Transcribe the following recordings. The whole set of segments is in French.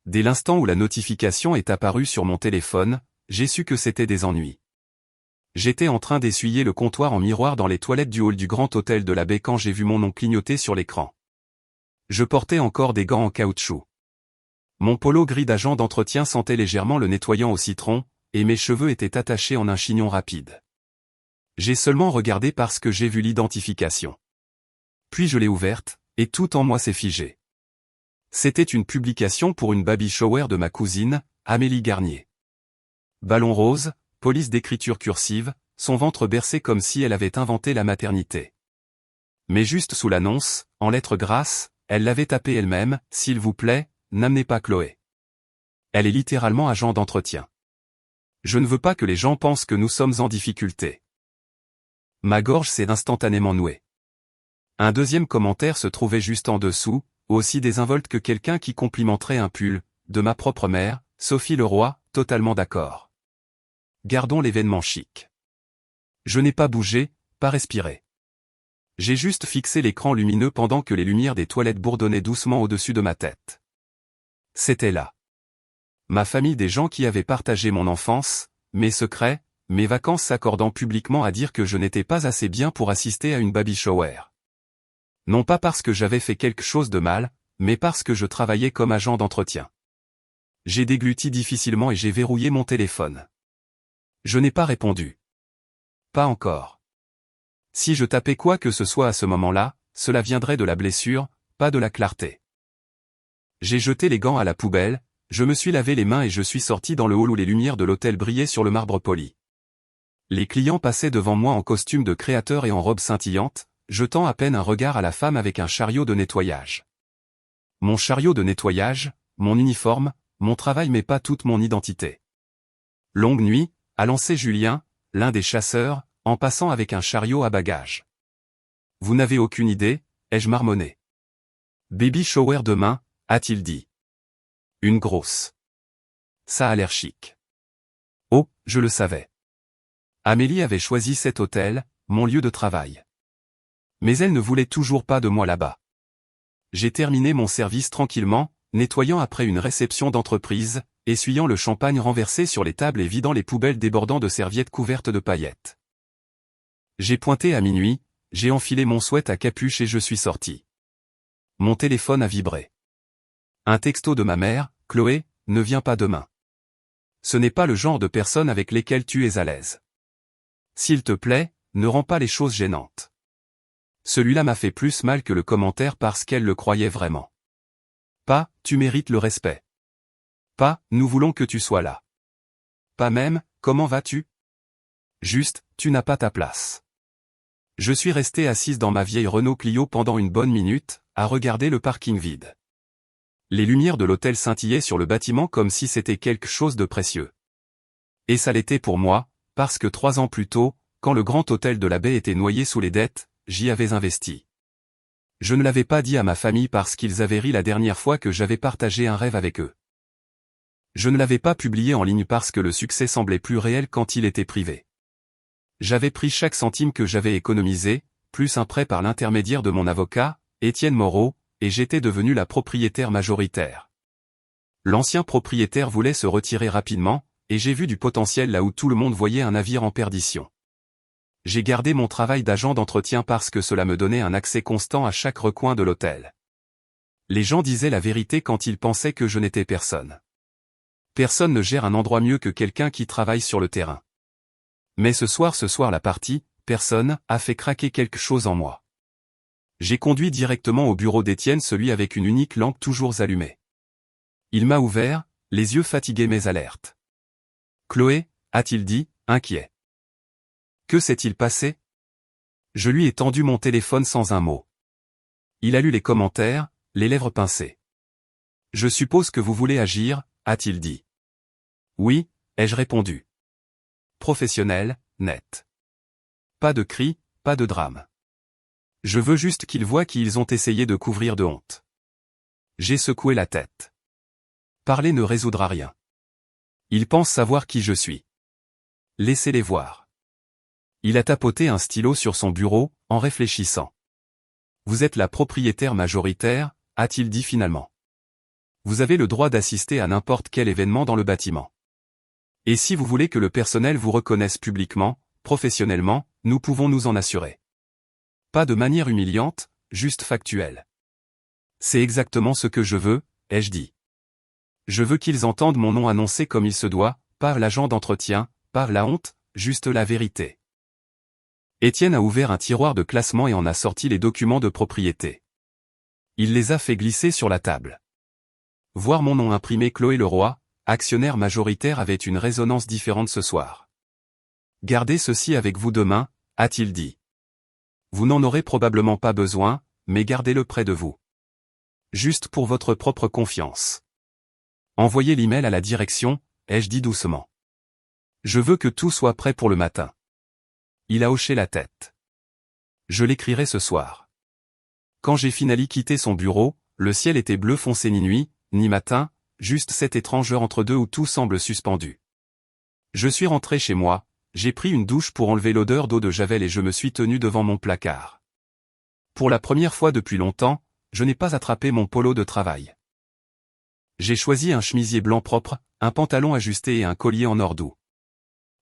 Dès l'instant où la notification est apparue sur mon téléphone, j'ai su que c'était des ennuis. J'étais en train d'essuyer le comptoir en miroir dans les toilettes du hall du Grand Hôtel de la Baie quand j'ai vu mon nom clignoter sur l'écran. Je portais encore des gants en caoutchouc. Mon polo gris d'agent d'entretien sentait légèrement le nettoyant au citron, et mes cheveux étaient attachés en un chignon rapide. J'ai seulement regardé parce que j'ai vu l'identification. Puis je l'ai ouverte, et tout en moi s'est figé. C'était une publication pour une baby shower de ma cousine, Amélie Garnier. Ballon rose, police d'écriture cursive, son ventre bercé comme si elle avait inventé la maternité. Mais juste sous l'annonce, en lettres grasses, elle l'avait tapé elle-même, « S'il vous plaît, n'amenez pas Chloé. Elle est littéralement agent d'entretien. Je ne veux pas que les gens pensent que nous sommes en difficulté. » Ma gorge s'est instantanément nouée. Un deuxième commentaire se trouvait juste en dessous, aussi désinvolte que quelqu'un qui complimenterait un pull, de ma propre mère, Sophie Leroy, totalement d'accord. Gardons l'événement chic. Je n'ai pas bougé, pas respiré. J'ai juste fixé l'écran lumineux pendant que les lumières des toilettes bourdonnaient doucement au-dessus de ma tête. C'était là. Ma famille, des gens qui avaient partagé mon enfance, mes secrets, mes vacances, s'accordant publiquement à dire que je n'étais pas assez bien pour assister à une baby shower. Non pas parce que j'avais fait quelque chose de mal, mais parce que je travaillais comme agent d'entretien. J'ai dégluti difficilement et j'ai verrouillé mon téléphone. Je n'ai pas répondu. Pas encore. Si je tapais quoi que ce soit à ce moment-là, cela viendrait de la blessure, pas de la clarté. J'ai jeté les gants à la poubelle, je me suis lavé les mains et je suis sorti dans le hall où les lumières de l'hôtel brillaient sur le marbre poli. Les clients passaient devant moi en costume de créateur et en robe scintillante, jetant à peine un regard à la femme avec un chariot de nettoyage. Mon chariot de nettoyage, mon uniforme, mon travail mais pas toute mon identité. Longue nuit, a lancé Julien, l'un des chasseurs, en passant avec un chariot à bagages. Vous n'avez aucune idée, ai-je marmonné. Baby shower demain, a-t-il dit. Une grosse. Ça a l'air chic. Oh, je le savais. Amélie avait choisi cet hôtel, mon lieu de travail. Mais elle ne voulait toujours pas de moi là-bas. J'ai terminé mon service tranquillement, nettoyant après une réception d'entreprise, essuyant le champagne renversé sur les tables et vidant les poubelles débordant de serviettes couvertes de paillettes. J'ai pointé à minuit, j'ai enfilé mon sweat à capuche et je suis sorti. Mon téléphone a vibré. Un texto de ma mère, « Chloé, ne viens pas demain. Ce n'est pas le genre de personne avec lesquelles tu es à l'aise. S'il te plaît, ne rends pas les choses gênantes. » Celui-là m'a fait plus mal que le commentaire parce qu'elle le croyait vraiment. Pas, tu mérites le respect. Pas, nous voulons que tu sois là. Pas même, comment vas-tu? Juste, tu n'as pas ta place. Je suis resté assise dans ma vieille Renault Clio pendant une bonne minute, à regarder le parking vide. Les lumières de l'hôtel scintillaient sur le bâtiment comme si c'était quelque chose de précieux. Et ça l'était pour moi, parce que 3 ans plus tôt, quand le Grand Hôtel de la Baie était noyé sous les dettes, j'y avais investi. Je ne l'avais pas dit à ma famille parce qu'ils avaient ri la dernière fois que j'avais partagé un rêve avec eux. Je ne l'avais pas publié en ligne parce que le succès semblait plus réel quand il était privé. J'avais pris chaque centime que j'avais économisé, plus un prêt par l'intermédiaire de mon avocat, Étienne Moreau, et j'étais devenu la propriétaire majoritaire. L'ancien propriétaire voulait se retirer rapidement, et j'ai vu du potentiel là où tout le monde voyait un navire en perdition. J'ai gardé mon travail d'agent d'entretien parce que cela me donnait un accès constant à chaque recoin de l'hôtel. Les gens disaient la vérité quand ils pensaient que je n'étais personne. Personne ne gère un endroit mieux que quelqu'un qui travaille sur le terrain. Mais ce soir la partie, personne, a fait craquer quelque chose en moi. J'ai conduit directement au bureau d'Étienne, celui avec une unique lampe toujours allumée. Il m'a ouvert, les yeux fatigués mais alertes. Chloé, a-t-il dit, inquiet. Que s'est-il passé? Je lui ai tendu mon téléphone sans un mot. Il a lu les commentaires, les lèvres pincées. Je suppose que vous voulez agir, a-t-il dit. Oui, ai-je répondu. Professionnel, net. Pas de cris, pas de drame. Je veux juste qu'ils voient qu'ils ont essayé de couvrir de honte. J'ai secoué la tête. Parler ne résoudra rien. Ils pensent savoir qui je suis. Laissez-les voir. Il a tapoté un stylo sur son bureau, en réfléchissant. Vous êtes la propriétaire majoritaire, a-t-il dit finalement. Vous avez le droit d'assister à n'importe quel événement dans le bâtiment. Et si vous voulez que le personnel vous reconnaisse publiquement, professionnellement, nous pouvons nous en assurer. Pas de manière humiliante, juste factuelle. C'est exactement ce que je veux, ai-je dit. Je veux qu'ils entendent mon nom annoncé comme il se doit, par l'agent d'entretien, par la honte, juste la vérité. Étienne a ouvert un tiroir de classement et en a sorti les documents de propriété. Il les a fait glisser sur la table. Voir mon nom imprimé Chloé Leroy, actionnaire majoritaire, avait une résonance différente ce soir. Gardez ceci avec vous demain, a-t-il dit. Vous n'en aurez probablement pas besoin, mais gardez-le près de vous. Juste pour votre propre confiance. Envoyez l'email à la direction, ai-je dit doucement. Je veux que tout soit prêt pour le matin. Il a hoché la tête. Je l'écrirai ce soir. Quand j'ai finalement quitté son bureau, le ciel était bleu foncé, ni nuit, ni matin, juste cette étrange heure entre deux où tout semble suspendu. Je suis rentré chez moi, j'ai pris une douche pour enlever l'odeur d'eau de javel et je me suis tenu devant mon placard. Pour la première fois depuis longtemps, je n'ai pas attrapé mon polo de travail. J'ai choisi un chemisier blanc propre, un pantalon ajusté et un collier en or doux.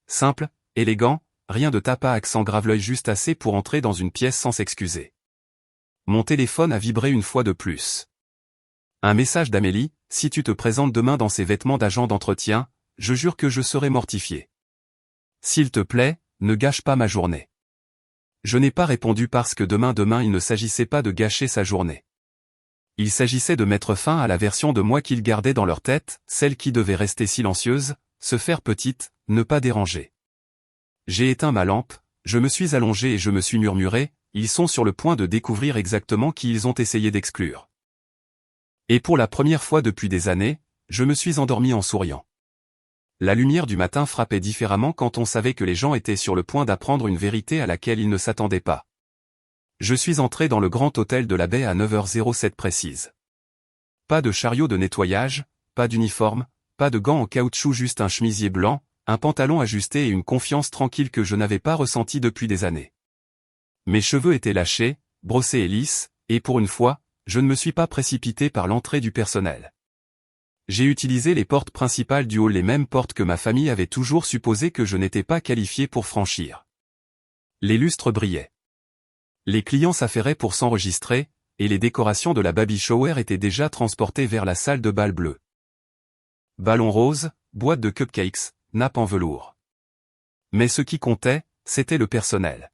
Simple, élégant, rien de tape à accent grave-l'œil, juste assez pour entrer dans une pièce sans s'excuser. Mon téléphone a vibré une fois de plus. Un message d'Amélie: si tu te présentes demain dans ces vêtements d'agent d'entretien, je jure que je serai mortifié. S'il te plaît, ne gâche pas ma journée. Je n'ai pas répondu parce que demain il ne s'agissait pas de gâcher sa journée. Il s'agissait de mettre fin à la version de moi qu'ils gardaient dans leur tête, celle qui devait rester silencieuse, se faire petite, ne pas déranger. J'ai éteint ma lampe, je me suis allongé et je me suis murmuré: ils sont sur le point de découvrir exactement qui ils ont essayé d'exclure. Et pour la première fois depuis des années, je me suis endormi en souriant. La lumière du matin frappait différemment quand on savait que les gens étaient sur le point d'apprendre une vérité à laquelle ils ne s'attendaient pas. Je suis entré dans le grand hôtel de la baie à 9h07 précise. Pas de chariot de nettoyage, pas d'uniforme, pas de gants en caoutchouc, juste un chemisier blanc, un pantalon ajusté et une confiance tranquille que je n'avais pas ressentie depuis des années. Mes cheveux étaient lâchés, brossés et lisses, et pour une fois, je ne me suis pas précipité par l'entrée du personnel. J'ai utilisé les portes principales du hall, les mêmes portes que ma famille avait toujours supposé que je n'étais pas qualifié pour franchir. Les lustres brillaient. Les clients s'affairaient pour s'enregistrer, et les décorations de la baby shower étaient déjà transportées vers la salle de bal bleue. Ballon rose, boîte de cupcakes, nappe en velours. Mais ce qui comptait, c'était le personnel.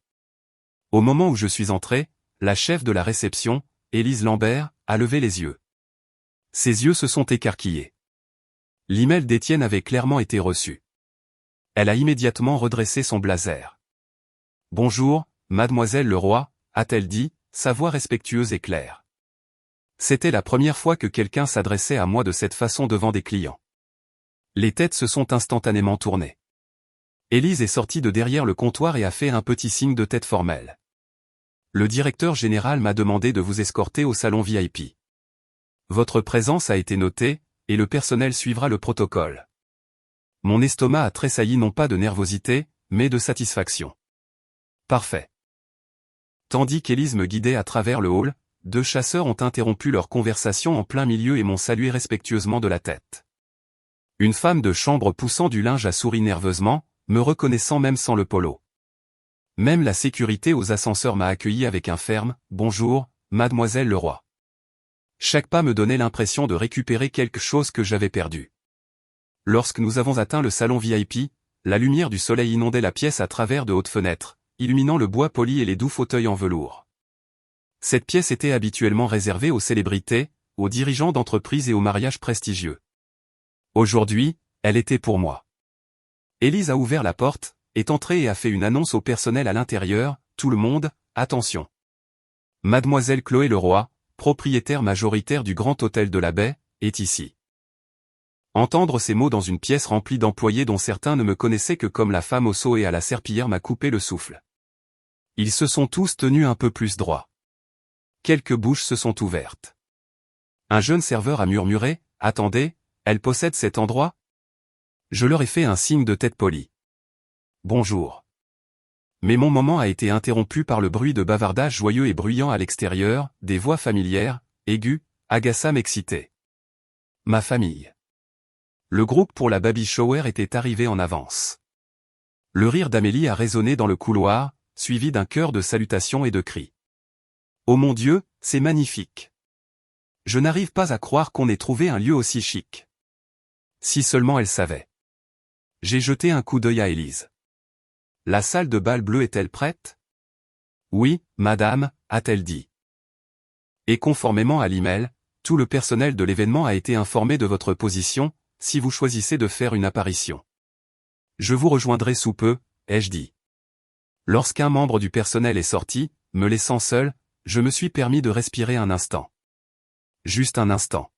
Au moment où je suis entré, la chef de la réception, Élise Lambert, a levé les yeux. Ses yeux se sont écarquillés. L'email d'Étienne avait clairement été reçu. Elle a immédiatement redressé son blazer. « Bonjour, mademoiselle Leroy », a-t-elle dit, sa voix respectueuse et claire. C'était la première fois que quelqu'un s'adressait à moi de cette façon devant des clients. Les têtes se sont instantanément tournées. Élise est sortie de derrière le comptoir et a fait un petit signe de tête formel. Le directeur général m'a demandé de vous escorter au salon VIP. Votre présence a été notée, et le personnel suivra le protocole. Mon estomac a tressailli, non pas de nervosité, mais de satisfaction. Parfait. Tandis qu'Élise me guidait à travers le hall, deux chasseurs ont interrompu leur conversation en plein milieu et m'ont salué respectueusement de la tête. Une femme de chambre poussant du linge a souri nerveusement, me reconnaissant même sans le polo. Même la sécurité aux ascenseurs m'a accueilli avec un ferme « Bonjour, mademoiselle Leroy ». Chaque pas me donnait l'impression de récupérer quelque chose que j'avais perdu. Lorsque nous avons atteint le salon VIP, la lumière du soleil inondait la pièce à travers de hautes fenêtres, illuminant le bois poli et les doux fauteuils en velours. Cette pièce était habituellement réservée aux célébrités, aux dirigeants d'entreprises et aux mariages prestigieux. Aujourd'hui, elle était pour moi. Élise a ouvert la porte, est entrée et a fait une annonce au personnel à l'intérieur: « Tout le monde, attention. Mademoiselle Chloé Leroy, propriétaire majoritaire du Grand Hôtel de la Baie, est ici. » Entendre ces mots dans une pièce remplie d'employés dont certains ne me connaissaient que comme la femme au seau et à la serpillière m'a coupé le souffle. Ils se sont tous tenus un peu plus droits. Quelques bouches se sont ouvertes. Un jeune serveur a murmuré: « Attendez, elle possède cet endroit ?» Je leur ai fait un signe de tête poli. « Bonjour. » Mais mon moment a été interrompu par le bruit de bavardage joyeux et bruyant à l'extérieur, des voix familières, aiguës, agaçantes, excitées. ma famille. Le groupe pour la baby shower était arrivé en avance. Le rire d'Amélie a résonné dans le couloir, suivi d'un chœur de salutations et de cris. Oh mon Dieu, c'est magnifique! Je n'arrive pas à croire qu'on ait trouvé un lieu aussi chic. Si seulement elle savait. J'ai jeté un coup d'œil à Élise. La salle de bal bleue est-elle prête? Oui, madame, a-t-elle dit. Et conformément à l'email, tout le personnel de l'événement a été informé de votre position, si vous choisissez de faire une apparition. Je vous rejoindrai sous peu, ai-je dit. Lorsqu'un membre du personnel est sorti, me laissant seul, je me suis permis de respirer un instant. Juste un instant.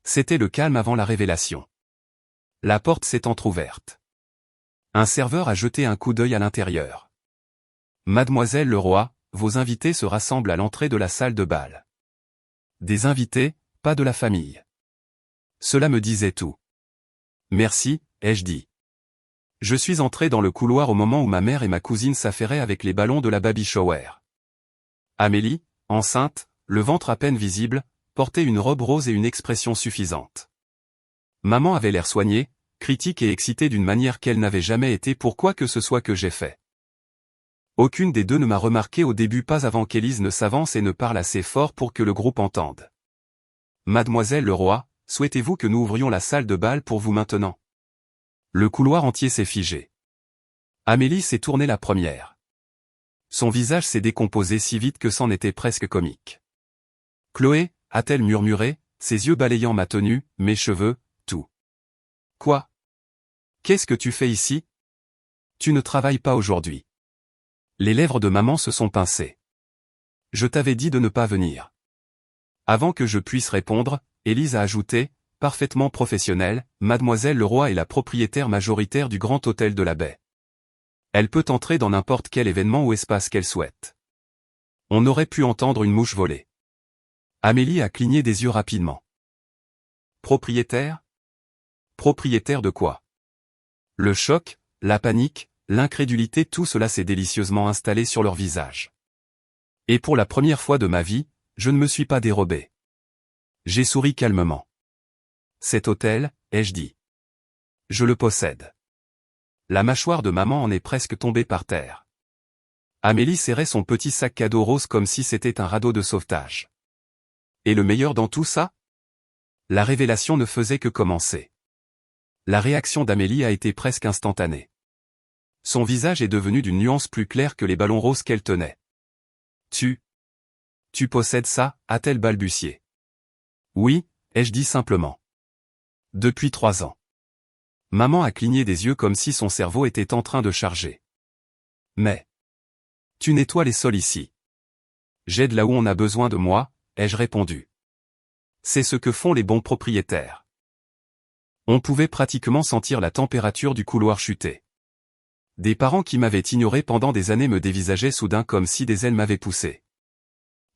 C'était le calme avant la révélation. La porte s'est entr'ouverte. Un serveur a jeté un coup d'œil à l'intérieur. Mademoiselle Leroy, vos invités se rassemblent à l'entrée de la salle de bal. Des invités, pas de la famille. Cela me disait tout. Merci, ai-je dit. Je suis entré dans le couloir au moment où ma mère et ma cousine s'affairaient avec les ballons de la baby shower. Amélie, enceinte, le ventre à peine visible, portait une robe rose et une expression suffisante. Maman avait l'air soignée, critique et excitée d'une manière qu'elle n'avait jamais été pour quoi que ce soit que j'ai fait. Aucune des deux ne m'a remarqué au début, pas avant qu'Élise ne s'avance et ne parle assez fort pour que le groupe entende. Mademoiselle Leroy, souhaitez-vous que nous ouvrions la salle de bal pour vous maintenant? Le couloir entier s'est figé. Amélie s'est tournée la première. Son visage s'est décomposé si vite que c'en était presque comique. Chloé, a-t-elle murmuré, ses yeux balayant ma tenue, mes cheveux, tout. Quoi? Qu'est-ce que tu fais ici? Tu ne travailles pas aujourd'hui. Les lèvres de maman se sont pincées. Je t'avais dit de ne pas venir. Avant que je puisse répondre, Élise a ajouté, parfaitement professionnelle, Mademoiselle Leroy est la propriétaire majoritaire du Grand Hôtel de la Baie. Elle peut entrer dans n'importe quel événement ou espace qu'elle souhaite. On aurait pu entendre une mouche voler. Amélie a cligné des yeux rapidement. Propriétaire? Propriétaire de quoi? Le choc, la panique, l'incrédulité, tout cela s'est délicieusement installé sur leur visage. Et pour la première fois de ma vie, je ne me suis pas dérobé. J'ai souri calmement. Cet hôtel, ai-je dit. Je le possède. La mâchoire de maman en est presque tombée par terre. Amélie serrait son petit sac cadeau rose comme si c'était un radeau de sauvetage. Et le meilleur dans tout ça? La révélation ne faisait que commencer. La réaction d'Amélie a été presque instantanée. Son visage est devenu d'une nuance plus claire que les ballons roses qu'elle tenait. Tu possèdes ça, a-t-elle balbutié. Oui, ai-je dit simplement. Depuis 3 ans. Maman a cligné des yeux comme si son cerveau était en train de charger. Mais tu nettoies les sols ici. J'aide là où on a besoin de moi, ai-je répondu. C'est ce que font les bons propriétaires. On pouvait pratiquement sentir la température du couloir chuter. Des parents qui m'avaient ignoré pendant des années me dévisageaient soudain comme si des ailes m'avaient poussé.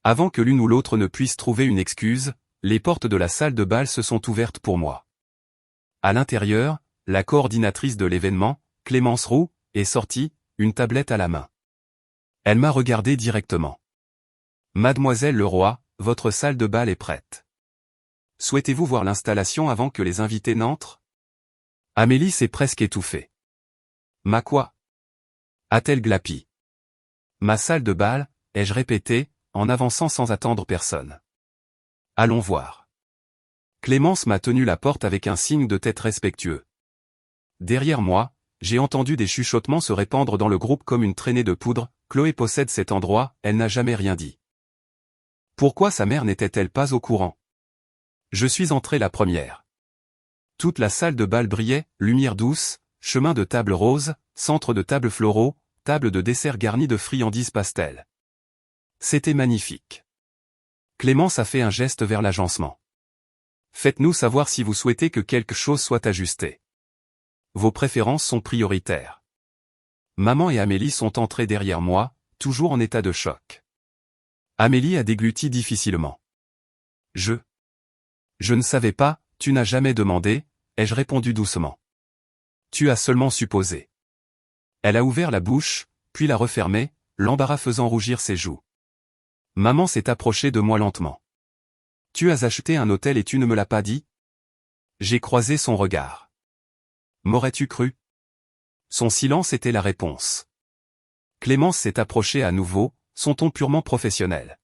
Avant que l'une ou l'autre ne puisse trouver une excuse, les portes de la salle de bal se sont ouvertes pour moi. À l'intérieur, la coordinatrice de l'événement, Clémence Roux, est sortie, une tablette à la main. Elle m'a regardé directement. Mademoiselle Leroy, votre salle de bal est prête. Souhaitez-vous voir l'installation avant que les invités n'entrent? Amélie s'est presque étouffée. Ma quoi? A-t-elle glapi? Ma salle de bal, ai-je répété, en avançant sans attendre personne. Allons voir. Clémence m'a tenu la porte avec un signe de tête respectueux. Derrière moi, j'ai entendu des chuchotements se répandre dans le groupe comme une traînée de poudre. Chloé possède cet endroit, elle n'a jamais rien dit. Pourquoi sa mère n'était-elle pas au courant? Je suis entré la première. Toute la salle de bal brillait, lumière douce, chemin de table rose, centre de table floraux, table de dessert garnie de friandises pastel. C'était magnifique. Clémence a fait un geste vers l'agencement. Faites-nous savoir si vous souhaitez que quelque chose soit ajusté. Vos préférences sont prioritaires. Maman et Amélie sont entrées derrière moi, toujours en état de choc. Amélie a dégluti difficilement. Je ne savais pas, tu n'as jamais demandé, ai-je répondu doucement. Tu as seulement supposé. Elle a ouvert la bouche, puis l'a refermée, l'embarras faisant rougir ses joues. Maman s'est approchée de moi lentement. Tu as acheté un hôtel et tu ne me l'as pas dit? J'ai croisé son regard. M'aurais-tu cru? Son silence était la réponse. Clémence s'est approchée à nouveau, son ton purement professionnel.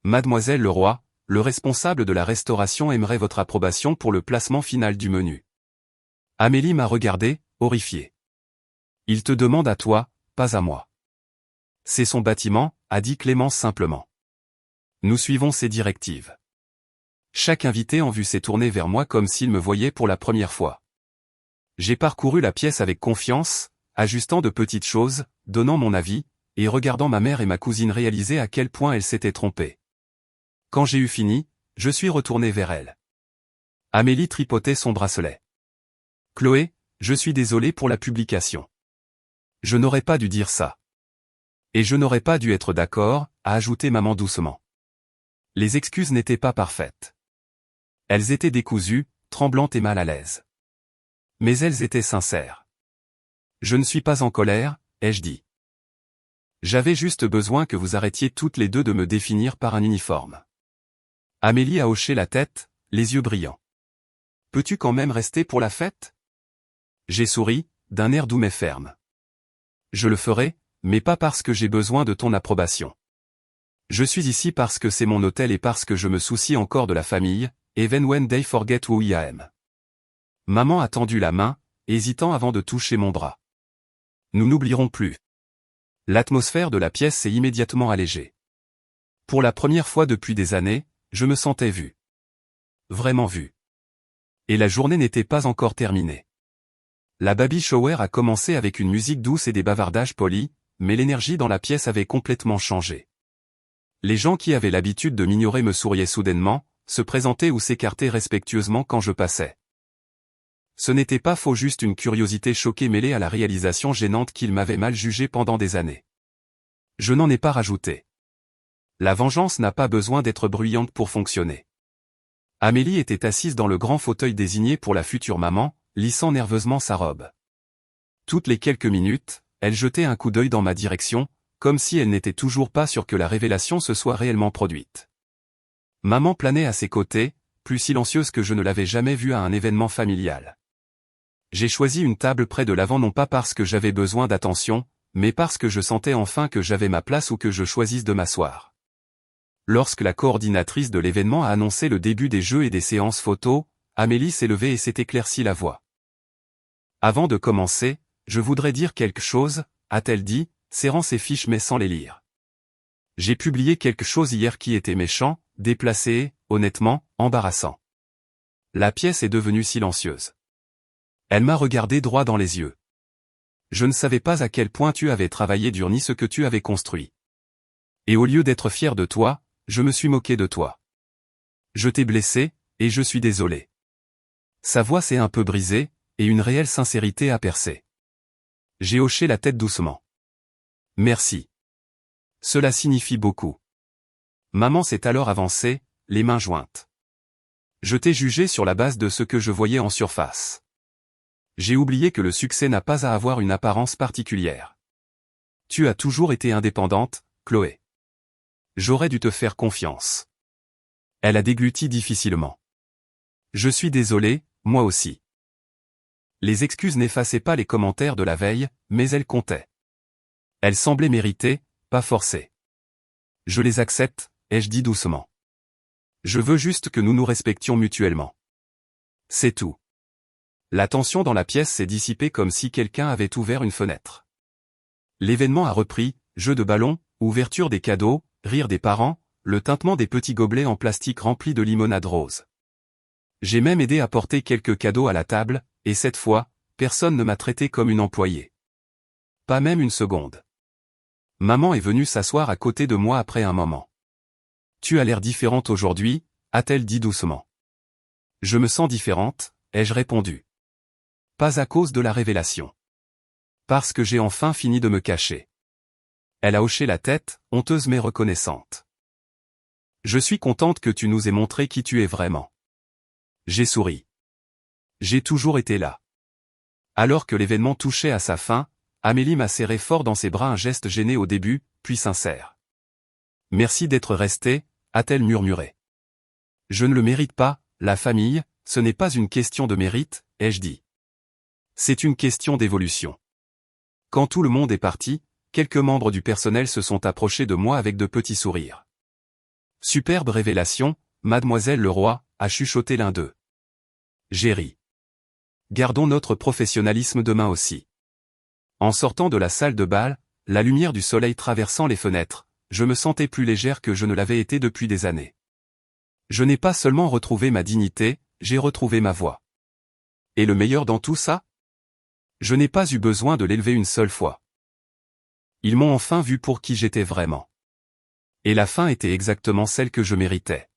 Mademoiselle Leroy, le responsable de la restauration aimerait votre approbation pour le placement final du menu. Amélie m'a regardé, horrifiée. Il te demande à toi, pas à moi. C'est son bâtiment, a dit Clémence simplement. Nous suivons ses directives. Chaque invité en vue s'est tourné vers moi comme s'il me voyait pour la première fois. J'ai parcouru la pièce avec confiance, ajustant de petites choses, donnant mon avis, et regardant ma mère et ma cousine réaliser à quel point elles s'étaient trompées. Quand j'ai eu fini, je suis retourné vers elle. Amélie tripotait son bracelet. Chloé, je suis désolé pour la publication. Je n'aurais pas dû dire ça. Et je n'aurais pas dû être d'accord, a ajouté maman doucement. Les excuses n'étaient pas parfaites. Elles étaient décousues, tremblantes et mal à l'aise. Mais elles étaient sincères. Je ne suis pas en colère, ai-je dit. J'avais juste besoin que vous arrêtiez toutes les deux de me définir par un uniforme. Amélie a hoché la tête, les yeux brillants. Peux-tu quand même rester pour la fête? J'ai souri, d'un air doux mais ferme. Je le ferai, mais pas parce que j'ai besoin de ton approbation. Je suis ici parce que c'est mon hôtel et parce que je me soucie encore de la famille, even when they forget who I am. Maman a tendu la main, hésitant avant de toucher mon bras. Nous n'oublierons plus. L'atmosphère de la pièce s'est immédiatement allégée. Pour la première fois depuis des années, je me sentais vu. Vraiment vu. Et la journée n'était pas encore terminée. La baby shower a commencé avec une musique douce et des bavardages polis, mais l'énergie dans la pièce avait complètement changé. Les gens qui avaient l'habitude de m'ignorer me souriaient soudainement, se présentaient ou s'écartaient respectueusement quand je passais. Ce n'était pas faux, juste une curiosité choquée mêlée à la réalisation gênante qu'ils m'avaient mal jugé pendant des années. Je n'en ai pas rajouté. La vengeance n'a pas besoin d'être bruyante pour fonctionner. Amélie était assise dans le grand fauteuil désigné pour la future maman, lissant nerveusement sa robe. Toutes les quelques minutes, elle jetait un coup d'œil dans ma direction, comme si elle n'était toujours pas sûre que la révélation se soit réellement produite. Maman planait à ses côtés, plus silencieuse que je ne l'avais jamais vue à un événement familial. J'ai choisi une table près de l'avant non pas parce que j'avais besoin d'attention, mais parce que je sentais enfin que j'avais ma place ou que je choisisse de m'asseoir. Lorsque la coordinatrice de l'événement a annoncé le début des jeux et des séances photos, Amélie s'est levée et s'est éclaircie la voix. Avant de commencer, je voudrais dire quelque chose, a-t-elle dit, serrant ses fiches mais sans les lire. J'ai publié quelque chose hier qui était méchant, déplacé et, honnêtement, embarrassant. La pièce est devenue silencieuse. Elle m'a regardé droit dans les yeux. Je ne savais pas à quel point tu avais travaillé dur ni ce que tu avais construit. Et au lieu d'être fier de toi, je me suis moqué de toi. Je t'ai blessé, et je suis désolé. Sa voix s'est un peu brisée, et une réelle sincérité a percé. J'ai hoché la tête doucement. Merci. Cela signifie beaucoup. Maman s'est alors avancée, les mains jointes. Je t'ai jugé sur la base de ce que je voyais en surface. J'ai oublié que le succès n'a pas à avoir une apparence particulière. Tu as toujours été indépendante, Chloé. J'aurais dû te faire confiance. Elle a dégluti difficilement. Je suis désolé, moi aussi. Les excuses n'effaçaient pas les commentaires de la veille, mais elles comptaient. Elles semblaient méritées, pas forcées. Je les accepte, ai-je dit doucement. Je veux juste que nous nous respections mutuellement. C'est tout. La tension dans la pièce s'est dissipée comme si quelqu'un avait ouvert une fenêtre. L'événement a repris, jeu de ballon, ouverture des cadeaux, rire des parents, le tintement des petits gobelets en plastique remplis de limonade rose. J'ai même aidé à porter quelques cadeaux à la table, et cette fois, personne ne m'a traité comme une employée. Pas même une seconde. Maman est venue s'asseoir à côté de moi après un moment. Tu as l'air différente aujourd'hui, a-t-elle dit doucement. Je me sens différente, ai-je répondu. Pas à cause de la révélation. Parce que j'ai enfin fini de me cacher. Elle a hoché la tête, honteuse mais reconnaissante. Je suis contente que tu nous aies montré qui tu es vraiment. J'ai souri. J'ai toujours été là. Alors que l'événement touchait à sa fin, Amélie m'a serré fort dans ses bras, un geste gêné au début, puis sincère. Merci d'être resté, a-t-elle murmuré. Je ne le mérite pas, la famille, ce n'est pas une question de mérite, ai-je dit. C'est une question d'évolution. Quand tout le monde est parti, quelques membres du personnel se sont approchés de moi avec de petits sourires. Superbe révélation, mademoiselle Leroy, a chuchoté l'un d'eux. J'ai ri. Gardons notre professionnalisme demain aussi. En sortant de la salle de bal, la lumière du soleil traversant les fenêtres, je me sentais plus légère que je ne l'avais été depuis des années. Je n'ai pas seulement retrouvé ma dignité, j'ai retrouvé ma voix. Et le meilleur dans tout ça? Je n'ai pas eu besoin de l'élever une seule fois. Ils m'ont enfin vu pour qui j'étais vraiment. Et la fin était exactement celle que je méritais.